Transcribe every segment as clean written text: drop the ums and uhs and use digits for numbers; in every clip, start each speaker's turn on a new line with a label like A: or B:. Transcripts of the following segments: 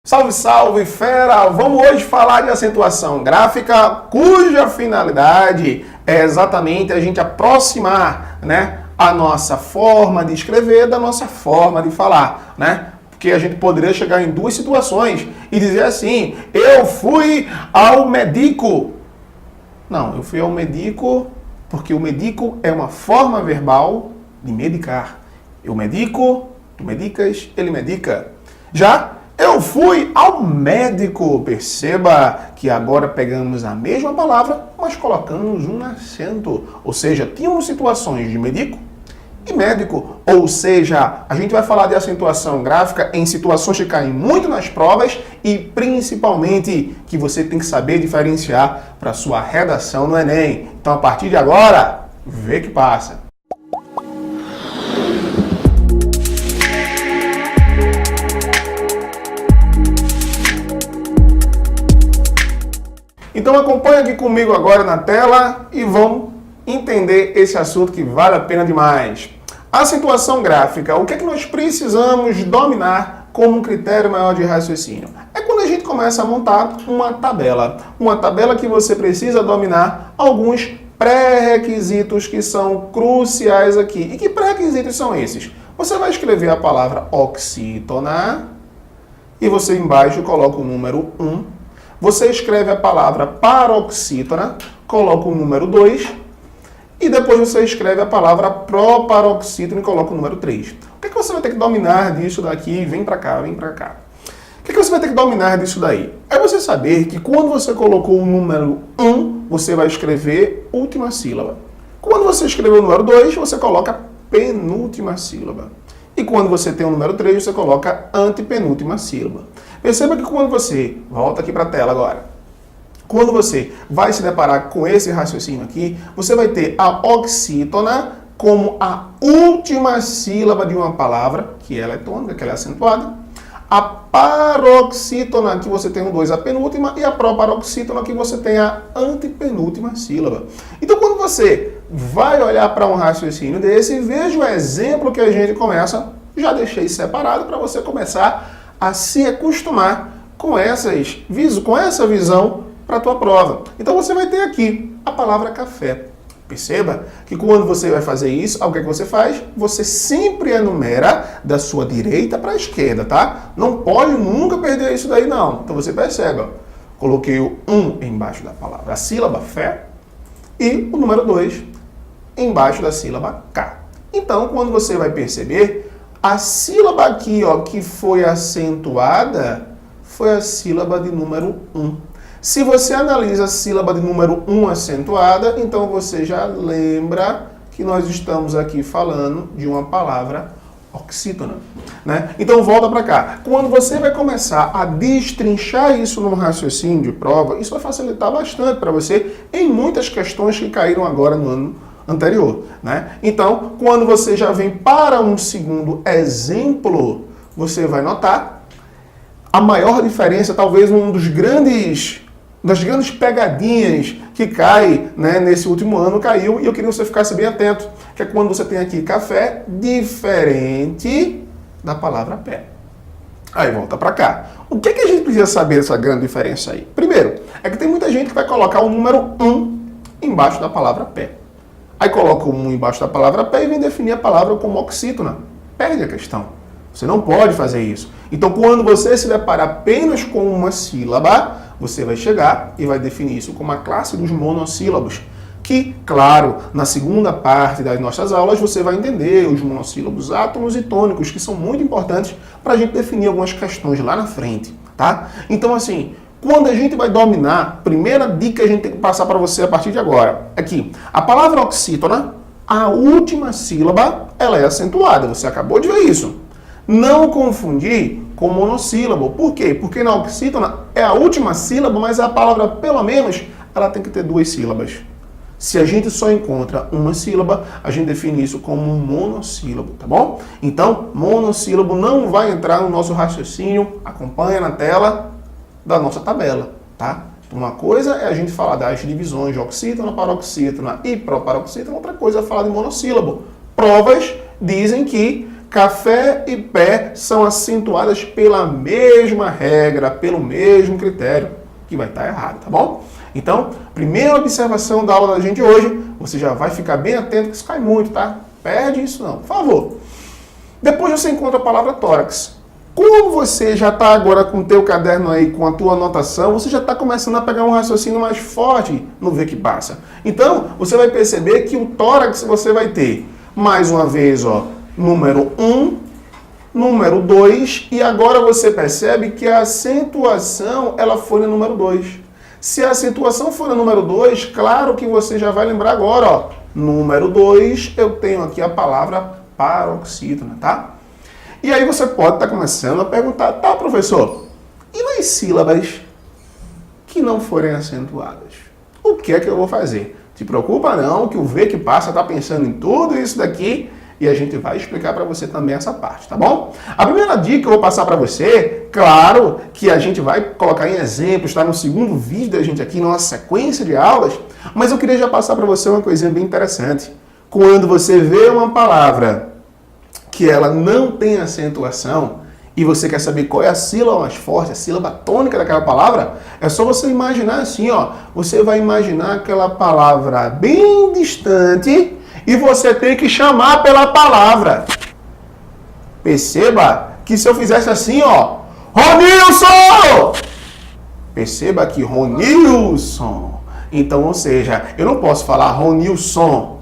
A: Salve, salve, fera! Vamos hoje falar de acentuação gráfica, cuja finalidade é exatamente a gente aproximar, a nossa forma de escrever da nossa forma de falar, Porque a gente poderia chegar em duas situações e dizer assim, eu fui ao médico. Não, eu fui ao médico porque o médico é uma forma verbal de medicar. Eu medico, tu medicas, ele medica. Já eu fui ao médico. Perceba que agora pegamos a mesma palavra, mas colocamos um acento. Ou seja, tínhamos situações de médico e médico. Ou seja, a gente vai falar de acentuação gráfica em situações que caem muito nas provas e principalmente que você tem que saber diferenciar para sua redação no Enem. Então, a partir de agora, vê que passa. Então acompanha aqui comigo agora na tela e vamos entender esse assunto que vale a pena demais. Acentuação gráfica, o que é que nós precisamos dominar como um critério maior de raciocínio? É quando a gente começa a montar uma tabela. Uma tabela que você precisa dominar alguns pré-requisitos que são cruciais aqui. E que pré-requisitos são esses? Você vai escrever a palavra oxítona e você embaixo coloca o número 1. Você escreve a palavra paroxítona, coloca o número 2 e depois você escreve a palavra proparoxítona e coloca o número 3. O que é que você vai ter que dominar disso daqui? Vem pra cá, vem pra cá. O que é que você vai ter que dominar disso daí? É você saber que quando você colocou o número 1, você vai escrever última sílaba. Quando você escreveu o número 2, você coloca penúltima sílaba. E quando você tem o número 3, você coloca antepenúltima sílaba. Perceba que quando você, volta aqui para a tela agora, quando você vai se deparar com esse raciocínio aqui, você vai ter a oxítona como a última sílaba de uma palavra, que ela é tônica, que ela é acentuada, a paroxítona, que você tem o 2, a penúltima, e a proparoxítona, que você tem a antepenúltima sílaba. Então, quando você vai olhar para um raciocínio desse, veja o exemplo que a gente começa, já deixei separado para você começar a se acostumar com essa visão para a tua prova. Então você vai ter aqui a palavra café. Perceba que quando você vai fazer isso, o que é que você faz? Você sempre enumera da sua direita para a esquerda, tá? Não pode nunca perder isso daí, não. Então você percebe, ó. Coloquei o 1 embaixo da palavra, a sílaba fé, e o número 2 embaixo da sílaba K. Então, quando você vai perceber, a sílaba aqui, ó, que foi acentuada, foi a sílaba de número 1. Se você analisa a sílaba de número 1 acentuada, então você já lembra que nós estamos aqui falando de uma palavra oxítona, Então volta para cá. Quando você vai começar a destrinchar isso num raciocínio de prova, isso vai facilitar bastante para você em muitas questões que caíram agora no ano anterior, Então, quando você já vem para um segundo exemplo, você vai notar a maior diferença, talvez das grandes pegadinhas que cai, nesse último ano, caiu, e eu queria que você ficasse bem atento, que é quando você tem aqui café, diferente da palavra pé. Aí volta para cá. O que a gente precisa saber dessa grande diferença aí? Primeiro, é que tem muita gente que vai colocar o número 1 embaixo da palavra pé. Aí coloca o 1 embaixo da palavra pé e vem definir a palavra como oxítona. Perde a questão. Você não pode fazer isso. Então, quando você se deparar apenas com uma sílaba, você vai chegar e vai definir isso como a classe dos monossílabos. Que, claro, na segunda parte das nossas aulas, você vai entender os monossílabos átonos e tônicos, que são muito importantes para a gente definir algumas questões lá na frente, tá? Então, assim, quando a gente vai dominar, primeira dica que a gente tem que passar para você a partir de agora, é que a palavra oxítona, a última sílaba, ela é acentuada. Você acabou de ver isso. Não confundir com monossílabo. Por quê? Porque na oxítona é a última sílaba, mas a palavra, pelo menos, ela tem que ter 2 sílabas. Se a gente só encontra uma sílaba, a gente define isso como um monossílabo, tá bom? Então, monossílabo não vai entrar no nosso raciocínio. Acompanha na tela da nossa tabela, tá? Uma coisa é a gente falar das divisões de oxítona, paroxítona e proparoxítona, outra coisa é falar de monossílabo. Provas dizem que café e pé são acentuadas pela mesma regra, pelo mesmo critério, que vai estar errado, tá bom? Então, primeira observação da aula da gente hoje, você já vai ficar bem atento, que isso cai muito, tá? Perde isso não, por favor. Depois você encontra a palavra tórax. Como você já está agora com o teu caderno aí, com a tua anotação, você já está começando a pegar um raciocínio mais forte no Vê Que Passa. Então, você vai perceber que o tórax você vai ter, mais uma vez, ó, número 1, número 2, e agora você percebe que a acentuação, ela foi no número 2. Se a acentuação for no número 2, claro que você já vai lembrar agora, ó, número 2, eu tenho aqui a palavra paroxítona, tá? E aí você pode estar começando a perguntar, tá, professor, e nas sílabas que não forem acentuadas? O que é que eu vou fazer? Te preocupa não, que o Vê Que Passa está pensando em tudo isso daqui e a gente vai explicar para você também essa parte, tá bom? A primeira dica que eu vou passar para você, claro que a gente vai colocar em exemplos, está no segundo vídeo da gente aqui, numa sequência de aulas, mas eu queria já passar para você uma coisinha bem interessante. Quando você vê uma palavra que ela não tem acentuação e você quer saber qual é a sílaba mais forte, a sílaba tônica daquela palavra, é só você imaginar assim, ó. Você vai imaginar aquela palavra bem distante e você tem que chamar pela palavra. Perceba que se eu fizesse assim, ó, Ronilson! Perceba que Ronilson. Então, ou seja, eu não posso falar Ronilson.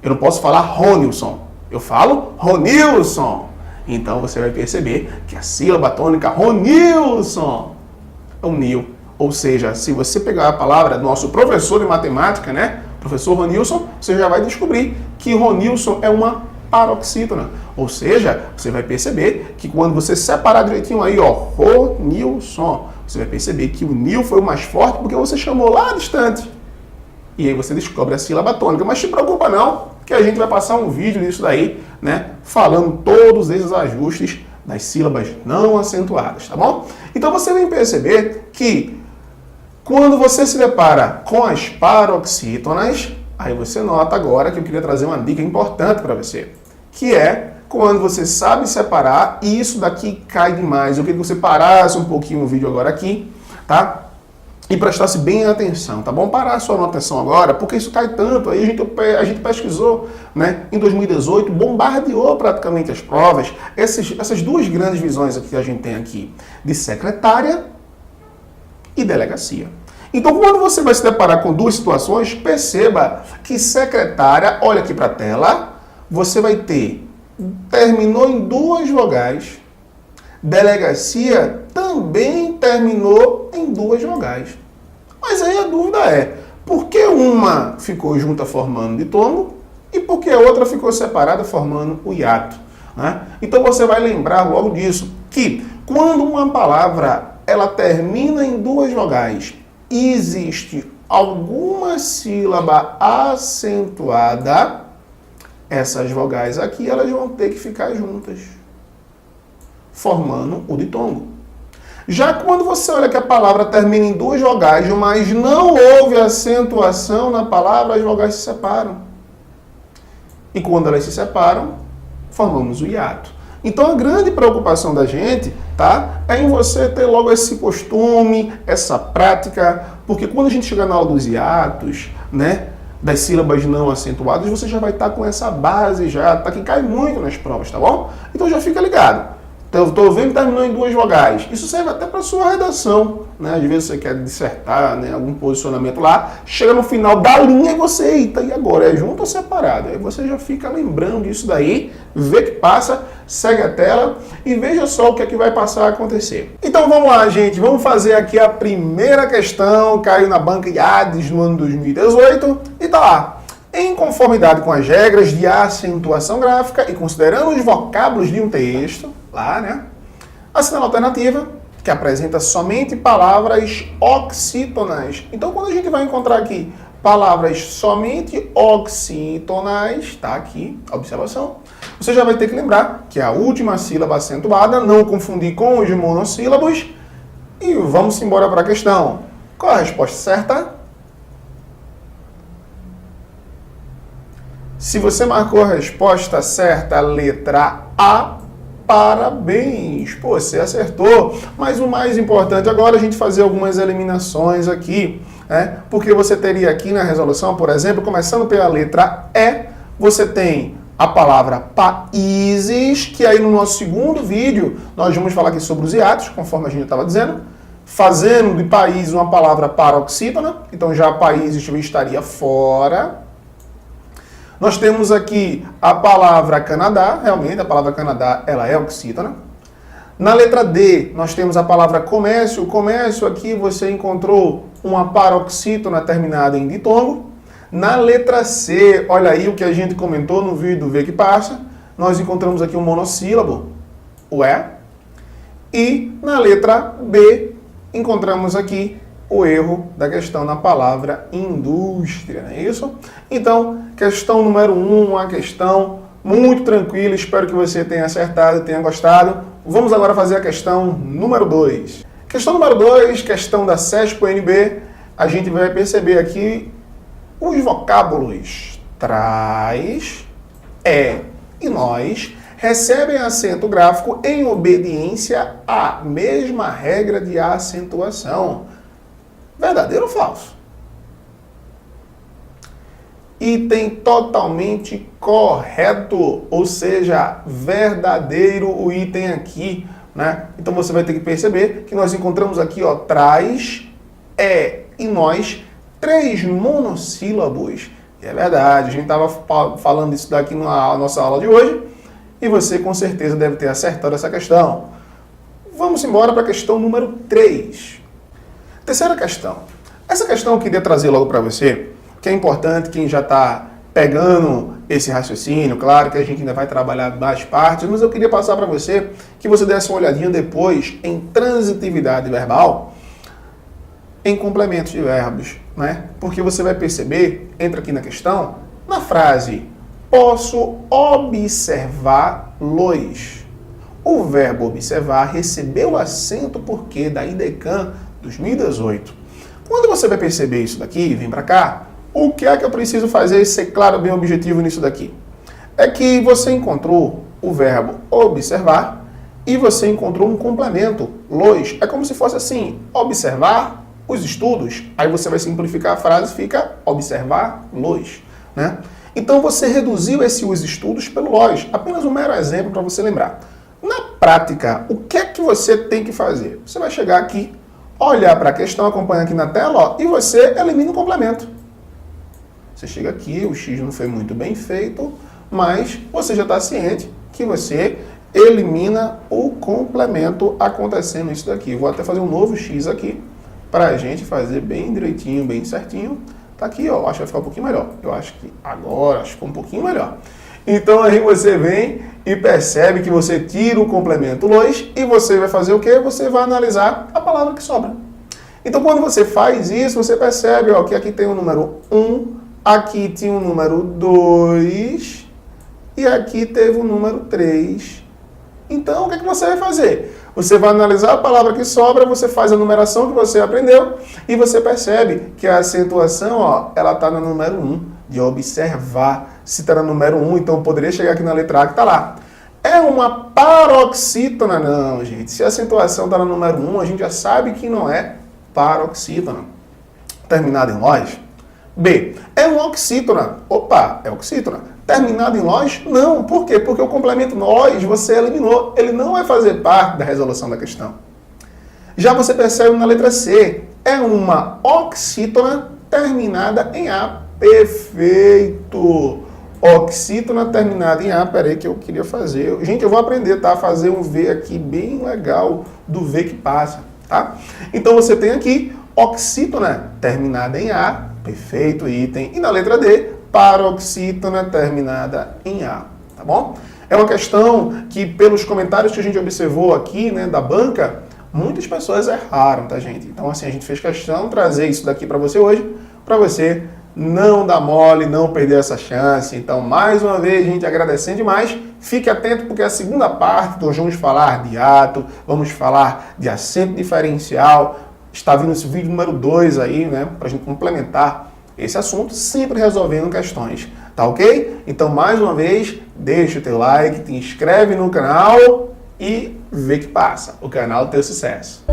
A: Eu não posso falar Ronilson. Eu falo Ronilson. Então você vai perceber que a sílaba tônica Ronilson é um nil. Ou seja, se você pegar a palavra do nosso professor de matemática, né? Professor Ronilson, você já vai descobrir que Ronilson é uma paroxítona. Ou seja, você vai perceber que quando você separar direitinho aí, ó, Ronilson, você vai perceber que o nil foi o mais forte porque você chamou lá distante. E aí você descobre a sílaba tônica. Mas te preocupa não, que a gente vai passar um vídeo disso daí, né? Falando todos esses ajustes das sílabas não acentuadas, tá bom? Então você vai perceber que quando você se depara com as paroxítonas, aí você nota agora que eu queria trazer uma dica importante para você, que é quando você sabe separar, e isso daqui cai demais. Eu queria que você parasse um pouquinho o vídeo agora aqui, tá? E prestasse bem atenção, tá bom? Parar a sua anotação agora, porque isso cai tanto. Aí a gente pesquisou, né? Em 2018, bombardeou praticamente as provas. Essas duas grandes visões aqui que a gente tem aqui, de secretária e delegacia. Então, quando você vai se deparar com duas situações, perceba que secretária, olha aqui para a tela, você vai ter, terminou em duas vogais. Delegacia também terminou em duas vogais. Mas aí a dúvida é, por que uma ficou junta formando ditongo e por que a outra ficou separada formando o hiato? Né? Então você vai lembrar logo disso, que quando uma palavra ela termina em duas vogais e existe alguma sílaba acentuada, essas vogais aqui elas vão ter que ficar juntas, formando o ditongo. Já quando você olha que a palavra termina em duas vogais, mas não houve acentuação na palavra, as vogais se separam. E quando elas se separam, formamos o hiato. Então a grande preocupação da gente, tá, é em você ter logo esse costume, essa prática, porque quando a gente chegar na aula dos hiatos, né, das sílabas não acentuadas, você já vai estar com essa base já, tá, que cai muito nas provas, tá bom? Então já fica ligado. Então, estou vendo que terminou em duas vogais. Isso serve até para a sua redação, né? Às vezes você quer dissertar, né, algum posicionamento lá, chega no final da linha e você, eita, e agora? É junto ou separado? Aí você já fica lembrando disso daí, vê que passa, segue a tela e veja só o que é que vai passar a acontecer. Então vamos lá, gente, vamos fazer aqui a primeira questão, caiu na banca IADES no ano 2018 e tá lá. Em conformidade com as regras de acentuação gráfica e considerando os vocábulos de um texto, lá, né? Assinala a alternativa, que apresenta somente palavras oxítonas. Então, quando a gente vai encontrar aqui palavras somente oxítonais, tá aqui, a observação, você já vai ter que lembrar que a última sílaba acentuada, não confundir com os monossílabos, e vamos embora para a questão. Qual a resposta certa? Se você marcou a resposta certa, letra A, parabéns, pô, você acertou. Mas o mais importante agora é a gente fazer algumas eliminações aqui, né? Porque você teria aqui na resolução, por exemplo, começando pela letra E, você tem a palavra países, que aí no nosso segundo vídeo nós vamos falar aqui sobre os hiatos, conforme a gente estava dizendo, fazendo de país uma palavra paroxítona, então já países estaria fora. Nós temos aqui a palavra Canadá, realmente a palavra Canadá ela é oxítona. Na letra D nós temos a palavra comércio, o comércio aqui você encontrou uma paroxítona terminada em ditongo. Na letra C, olha aí o que a gente comentou no vídeo do V que passa, nós encontramos aqui um monossílabo, o E. E na letra B, encontramos aqui o erro da questão na palavra indústria, não é isso? Então, questão número 1, uma questão muito tranquila, espero que você tenha acertado, tenha gostado. Vamos agora fazer a questão número 2. Questão número 2, questão da CESP-UNB, a gente vai perceber aqui os vocábulos traz, e nós recebem acento gráfico em obediência à mesma regra de acentuação. Verdadeiro ou falso? Item totalmente correto, ou seja, verdadeiro o item aqui, né? Então você vai ter que perceber que nós encontramos aqui, ó, traz, e nós, 3 monossílabos. E é verdade, a gente estava falando isso daqui na nossa aula de hoje e você com certeza deve ter acertado essa questão. Vamos embora para a questão número 3. Terceira questão. Essa questão eu queria trazer logo para você, que é importante quem já está pegando esse raciocínio, claro que a gente ainda vai trabalhar mais partes, mas eu queria passar para você que você desse uma olhadinha depois em transitividade verbal, em complementos de verbos, né? Porque você vai perceber, entra aqui na questão, na frase posso observar-los. O verbo observar recebeu acento porque da IDECAM 2018. Quando você vai perceber isso daqui, vem para cá, o que é que eu preciso fazer e ser claro, bem objetivo nisso daqui? É que você encontrou o verbo observar e você encontrou um complemento, los. É como se fosse assim, observar os estudos, aí você vai simplificar a frase, fica observar-los, né? Então você reduziu os estudos pelo los, apenas um mero exemplo para você lembrar. Na prática, o que é que você tem que fazer? Você vai chegar aqui, olhar para a questão, acompanha aqui na tela, ó, e você elimina o complemento. Você chega aqui, o X não foi muito bem feito, mas você já está ciente que você elimina o complemento acontecendo isso daqui. Vou até fazer um novo X aqui, para a gente fazer bem direitinho, bem certinho. Tá aqui, ó, acho que vai ficar um pouquinho melhor. Eu acho que agora acho que ficou um pouquinho melhor. Então aí você vem e percebe que você tira o complemento los e você vai fazer o quê? Você vai analisar a palavra que sobra. Então quando você faz isso, você percebe, ó, que aqui tem o número 1, aqui tinha o número 2 e aqui teve o número 3. Então o que é que você vai fazer? Você vai analisar a palavra que sobra, você faz a numeração que você aprendeu e você percebe que a acentuação, ó, ela está no número 1, de observar. Se está no número 1, então poderia chegar aqui na letra A que está lá. É uma paroxítona? Não, gente. Se a acentuação está no número 1, a gente já sabe que não é paroxítona. Terminado em los? B. É um oxítona? Opa, é oxítona. Terminado em los? Não. Por quê? Porque o complemento los você eliminou. Ele não vai fazer parte da resolução da questão. Já você percebe na letra C. É uma oxítona terminada em A. Perfeito. Oxítona terminada em A. Peraí que eu queria fazer. Gente, eu vou aprender, tá? Fazer um V aqui bem legal do V que passa, tá? Então você tem aqui oxítona terminada em A. Perfeito, item. E na letra D, paroxítona terminada em A, tá bom? É uma questão que, pelos comentários que a gente observou aqui, né, da banca, muitas pessoas erraram, tá, gente? Então, assim, a gente fez questão de trazer isso daqui para você hoje, para você não dar mole, não perder essa chance. Então, mais uma vez, gente, agradecendo demais. Fique atento, porque a segunda parte, nós vamos falar de ato, vamos falar de acento diferencial. Está vindo esse vídeo número 2 aí, né, para a gente complementar esse assunto, sempre resolvendo questões, tá ok? Então, mais uma vez, deixa o teu like, te inscreve no canal e vê que passa. O canal Teu Sucesso.